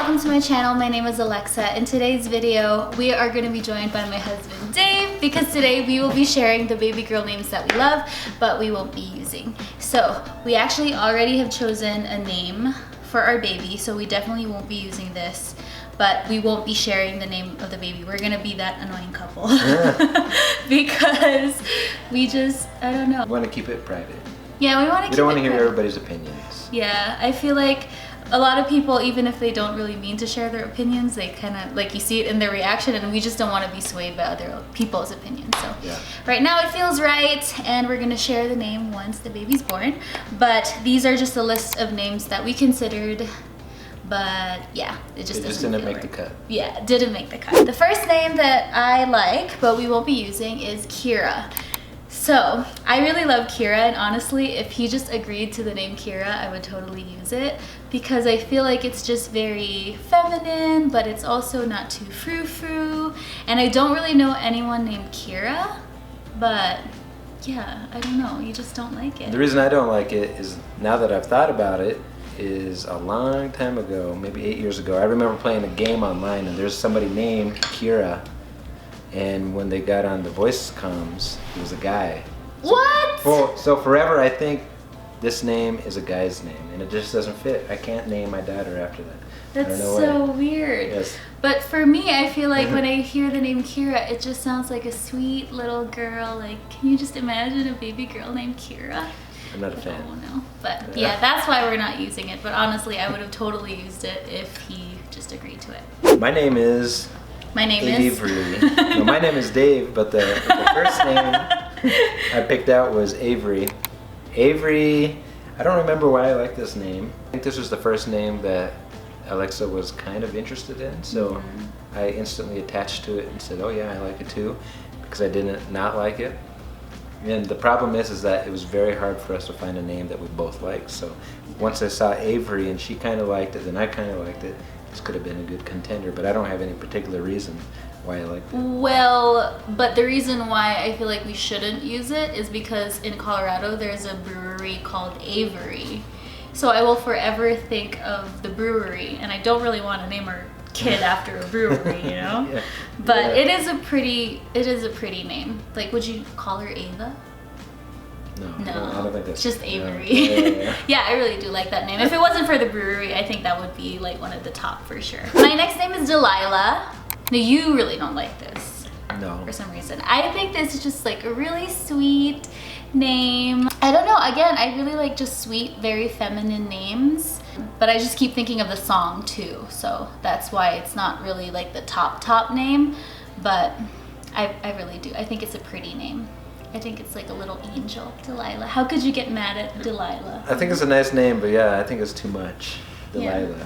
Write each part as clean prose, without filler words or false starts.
welcome to my channel. My name is Alexa. In today's video, we are going to be joined by my husband Dave because today we will be sharing the baby girl names that we love, but we won't be using. So we actually already have chosen a name for our baby, so we definitely won't be using this, but we won't be sharing the name of the baby. We're going to be that annoying couple because we just, I don't know. We want to keep it private. Yeah, we want to keep it private. We don't want to hear everybody's opinions. Yeah, I feel like a lot of people, even if they don't really mean to share their opinions, they kind of, like, you see it in their reaction, and we just don't want to be swayed by other people's opinions. So yeah. Right now it feels right, and we're going to share the name once the baby's born. But these are just a list of names that we considered, but yeah, it just didn't make the cut. Yeah, it didn't make the cut. The first name that I like, but we won't be using, is Kira. So, I really love Kira, and honestly, if he just agreed to the name Kira, I would totally use it because I feel like it's just very feminine, but it's also not too frou-frou. And I don't really know anyone named Kira, but yeah, I don't know, you just don't like it. The reason I don't like it is, now that I've thought about it, is a long time ago, maybe 8 years ago, I remember playing a game online and there's somebody named Kira. And when they got on the voice comms, he was a guy. What? So forever I think this name is a guy's name, and it just doesn't fit. I can't name my daughter after that. That's so weird. Yes. But for me, I feel like when I hear the name Kira, it just sounds like a sweet little girl. Like, can you just imagine a baby girl named Kira? I'm not a fan. Oh no. But yeah, that's why we're not using it. But honestly, I would have totally used it if he just agreed to it. My name is... Avery. No, my name is Dave, but the first name I picked out was Avery. Avery, I don't remember why I like this name. I think this was the first name that Alexa was kind of interested in, so I instantly attached to it and said, oh yeah, I like it too, because I didn't not like it. And the problem is that it was very hard for us to find a name that we both liked. So once I saw Avery and she kind of liked it, then I kind of liked it. This could have been a good contender, but I don't have any particular reason why I like it. Well, but the reason why I feel like we shouldn't use it is because in Colorado there's a brewery called Avery. So I will forever think of the brewery, and I don't really want to name our kid after a brewery, you know? Yeah. But it is a pretty name. Like, would you call her Ava? No, I don't think that's... Just Avery. Yeah. Yeah, I really do like that name. If it wasn't for the brewery, I think that would be like one of the top for sure. My next name is Delilah. No, you really don't like this. No. For some reason. I think this is just like a really sweet name. I don't know, again, I really like just sweet, very feminine names. But I just keep thinking of the song too. So that's why it's not really like the top name. But I really do. I think it's a pretty name. I think it's like a little angel, Delilah. How could you get mad at Delilah? I think it's a nice name, but yeah, I think it's too much. Delilah.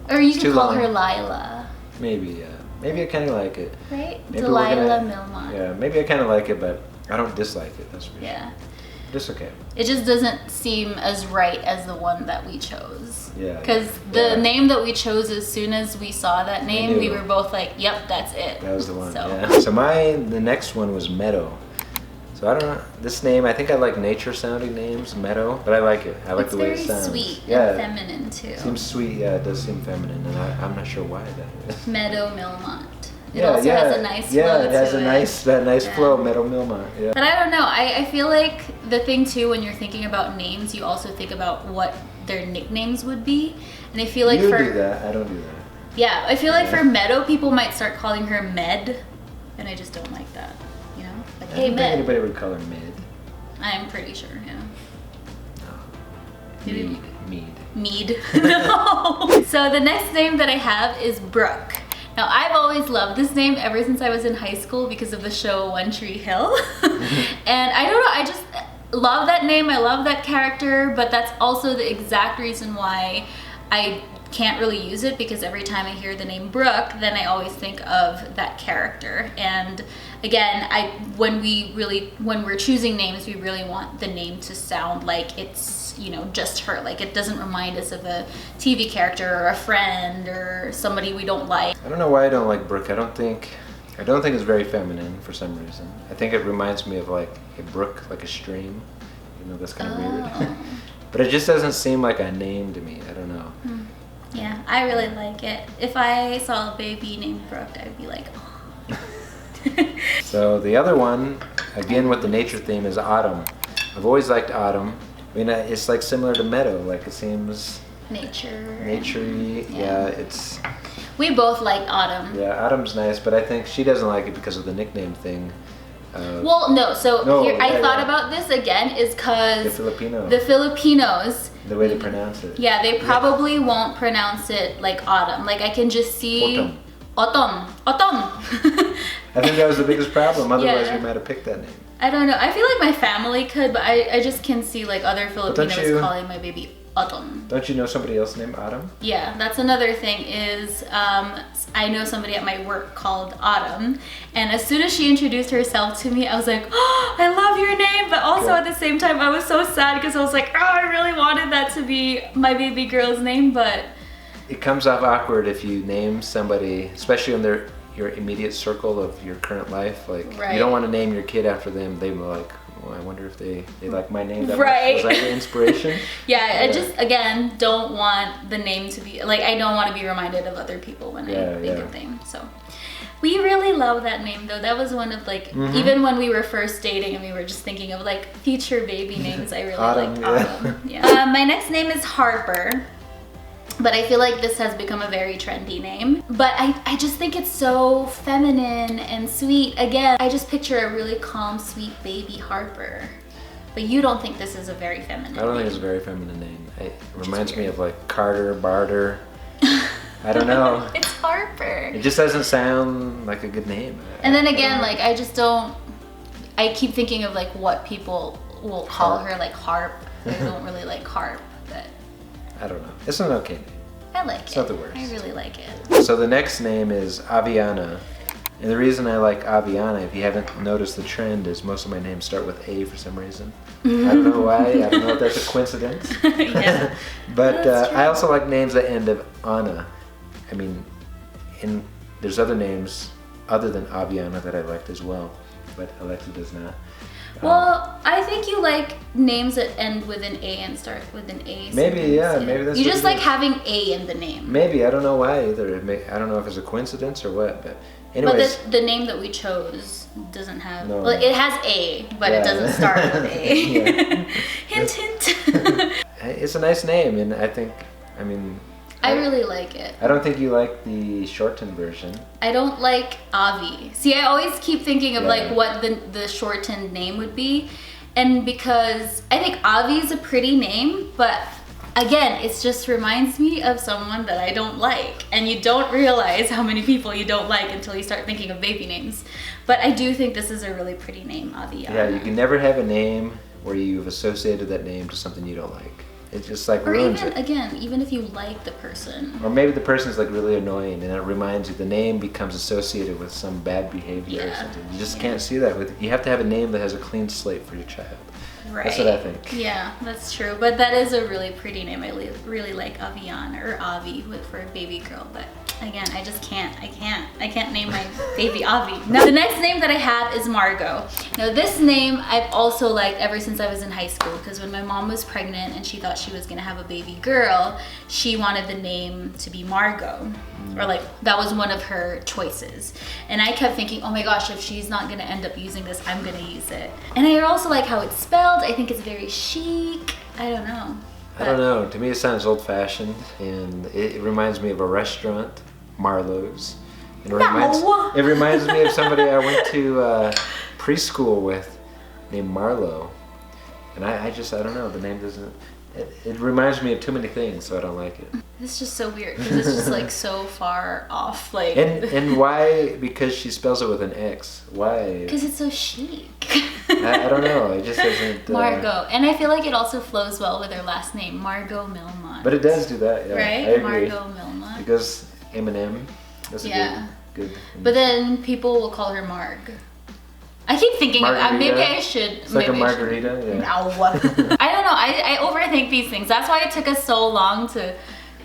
Yeah. Or you could call her Lila. Maybe, yeah. Maybe I kind of like it. Right? Maybe Delilah Milmont. Yeah, maybe I kind of like it, but I don't dislike it, that's for sure. Yeah. Just okay. It just doesn't seem as right as the one that we chose. Yeah. Because the name that we chose, as soon as we saw that name, we were both like, yep, that's it. That was the one, yeah. So the next one was Meadow. So I don't know, this name, I think I like nature sounding names, Meadow, but I like it. I like the way it sounds. It's very sweet and feminine too. Seems sweet, yeah, it does seem feminine, and I'm not sure why that is. Meadow Milmont. It also has a nice flow to it. Yeah, it has that nice flow, Meadow Milmont, yeah. But I don't know, I feel like the thing too, when you're thinking about names, you also think about what their nicknames would be. And I feel like you do that, I don't do that. Yeah, I feel like for Meadow, people might start calling her Med, and I just don't like that. You know, like, hey, I don't Med. think anybody would call her Med. I'm pretty sure, yeah. No. Mead. No. So the next name that I have is Brooke. Now, I've always loved this name ever since I was in high school because of the show One Tree Hill. And I don't know, I just love that name. I love that character, but that's also the exact reason why I can't really use it, because every time I hear the name Brooke, then I always think of that character. And again, when we're choosing names, we really want the name to sound like it's, you know, just her. Like, it doesn't remind us of a TV character or a friend or somebody we don't like. I don't know why I don't like Brooke. I don't think it's very feminine for some reason. I think it reminds me of like a brook, like a stream. You know, that's kind of weird. But it just doesn't seem like a name to me. I don't know. Yeah, Yeah, I really like it. If I saw a baby named Brooke, I'd be like, oh. So the other one, again with the nature theme, is Autumn. I've always liked Autumn. I mean, it's like similar to Meadow. Like it seems naturey. Yeah, it's. We both like Autumn. Yeah, Autumn's nice, but I think she doesn't like it because of the nickname thing. Well, no. So here, I thought about this again is because the Filipinos. The way they pronounce it. Yeah, they probably won't pronounce it like Autumn. Like I can just see. Autumn. I think that was the biggest problem. Otherwise, we might have picked that name. I don't know. I feel like my family could, but I just can see like other Filipinos calling my baby Autumn. Don't you know somebody else named Autumn? Yeah, that's another thing is I know somebody at my work called Autumn, and as soon as she introduced herself to me, I was like, oh, I love your name, but also at the same time I was so sad because I was like, oh, I really wanted that to be my baby girl's name, but it comes off awkward if you name somebody, especially in your immediate circle of your current life. Like you don't want to name your kid after them. They were like, well, I wonder if they like my name that much. Was that the inspiration? I just, again, don't want the name to be, like, I don't want to be reminded of other people when I think of things. So we really love that name though. That was one of like, even when we were first dating and we were just thinking of like future baby names, I really liked Autumn. Yeah. My next name is Harper. But I feel like this has become a very trendy name. But I just think it's so feminine and sweet. Again, I just picture a really calm, sweet baby Harper. But you don't think this is a very feminine name? I don't think it's a very feminine name. It reminds me of like Carter, Barter. I don't know. It's Harper. It just doesn't sound like a good name. And then again, like I just don't, I keep thinking of like what people will call her, like Harp. I don't really like Harp, but. I don't know. It's an okay name. I like it. It's not the worst. I really like it. So the next name is Aviana. And the reason I like Aviana, if you haven't noticed the trend, is most of my names start with A for some reason. I don't know why. I don't know if that's a coincidence. But I also like names that end of Ana. I mean, there's other names other than Aviana that I liked as well. But Alexa does not. Well, I think you like names that end with an A and start with an A. Maybe, maybe that's. You just like having A in the name. Maybe, I don't know why either. I don't know if it's a coincidence or what, but anyways. But the name that we chose doesn't have. No. Well, it has A, but it doesn't start with A. Hint, hint. It's a nice name, and I think, I really like it. I don't think you like the shortened version. I don't like Avi. See, I always keep thinking of like what the shortened name would be. And because I think Avi is a pretty name, but again, it just reminds me of someone that I don't like. And you don't realize how many people you don't like until you start thinking of baby names. But I do think this is a really pretty name, Aviana. Yeah, you can never have a name where you've associated that name to something you don't like. It just like ruins it. Again, even if you like the person. Or maybe the person's like really annoying and it reminds you, the name becomes associated with some bad behavior or something. You just can't see that. You have to have a name that has a clean slate for your child. Right. That's what I think. Yeah, that's true. But that is a really pretty name. I really like Aviana or Avi for a baby girl. But again, I just can't. I can't name my baby Avi. Now, the next name that I have is Margo. Now, this name I've also liked ever since I was in high school, because when my mom was pregnant and she thought she was gonna have a baby girl, she wanted the name to be Margo. Or like, that was one of her choices. And I kept thinking, oh my gosh, if she's not gonna end up using this, I'm gonna use it. And I also like how it's spelled. I think it's very chic. I don't know. I don't know. To me, it sounds old-fashioned, and it reminds me of a restaurant, Marlowe's. It reminds me of somebody I went to preschool with named Marlo. And I don't know. The name doesn't. It reminds me of too many things, so I don't like it. It's just so weird because it's just like so far off. Like. And why? Because she spells it with an X. Why? Because it's so chic. I don't know. It just doesn't. Margo, and I feel like it also flows well with her last name, Margo Milmont. But it does do that, yeah. Right, I agree. Margo Milmont. Because Eminem. That's a good. But then people will call her Marg. I keep thinking maybe I should. It's like a margarita. Yeah. No. I don't know. I overthink these things. That's why it took us so long to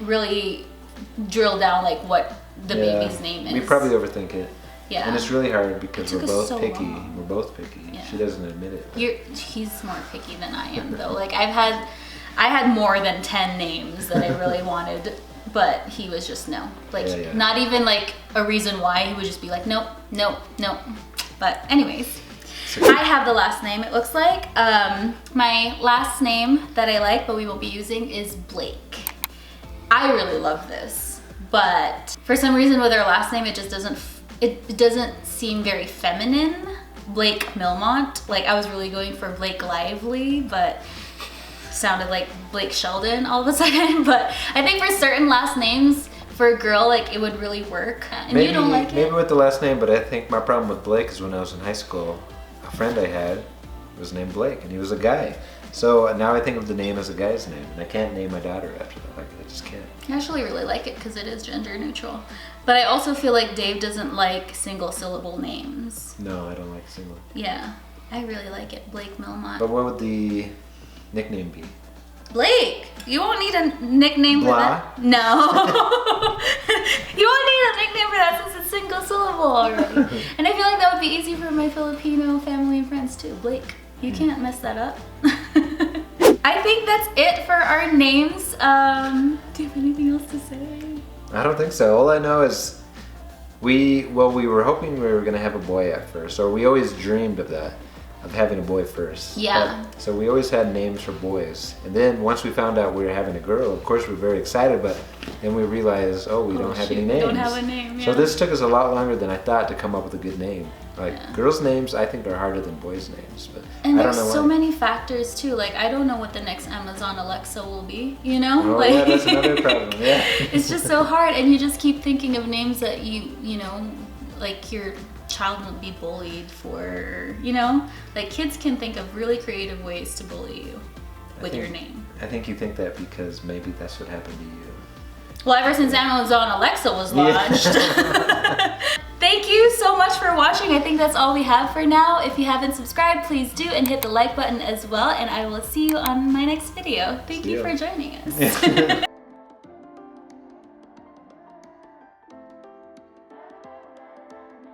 really drill down like what the baby's name is. We probably overthink it. Yeah. And it's really hard because we're both so picky. long. We're both picky. Yeah. She doesn't admit it. He's more picky than I am though. Like I had more than 10 names that I really wanted but he was just no. Like, Yeah. not even like a reason why. He would just be like, nope, nope, nope. But anyways, I have the last name, it looks like. My last name that I like, but we won't be using, is Blake. I really love this, but for some reason with our last name, it just doesn't, it doesn't seem very feminine. Blake Milmont. Like, I was really going for Blake Lively, but sounded like Blake Sheldon all of a sudden. But I think for certain last names, for a girl, like, it would really work. And maybe, you don't like it? Maybe with the last name, but I think my problem with Blake is when I was in high school, a friend I had was named Blake, and he was a guy. So now I think of the name as a guy's name, and I can't name my daughter after that. Like, I just can't. I actually really like it because it is gender neutral. But I also feel like Dave doesn't like single syllable names. No, I don't like single. Yeah, I really like it. Blake Milmont. But what would the nickname be? Blake, you won't need a nickname for Blah? that. No. You won't need a nickname for that since it's single syllable already. And I feel like that would be easy for my Filipino family and friends too. Blake, you can't mess that up. I think that's it for our names. Do you have anything else to say? I don't think so. All I know is we were hoping we were going to have a boy at first, or we always dreamed of that, of having a boy first. Yeah. So we always had names for boys. And then once we found out we were having a girl, of course we were very excited, but then we realized, we don't have any names. We don't have a name, yeah. So this took us a lot longer than I thought to come up with a good name. Like, girls' names, I think, are harder than boys' names, but and I don't there's know so why. many factors too. Like, I don't know what the next Amazon Alexa will be, you know? Oh, like, yeah, that's another problem, yeah. It's just so hard, and you just keep thinking of names that you know, like your child won't be bullied for, you know? Like, kids can think of really creative ways to bully you with your name. I think you think that because maybe that's what happened to you. Well, ever since Amazon Alexa was launched. Thank you so much for watching. I think that's all we have for now. If you haven't subscribed, please do, and hit the like button as well, and I will see you on my next video. Thank you for joining us.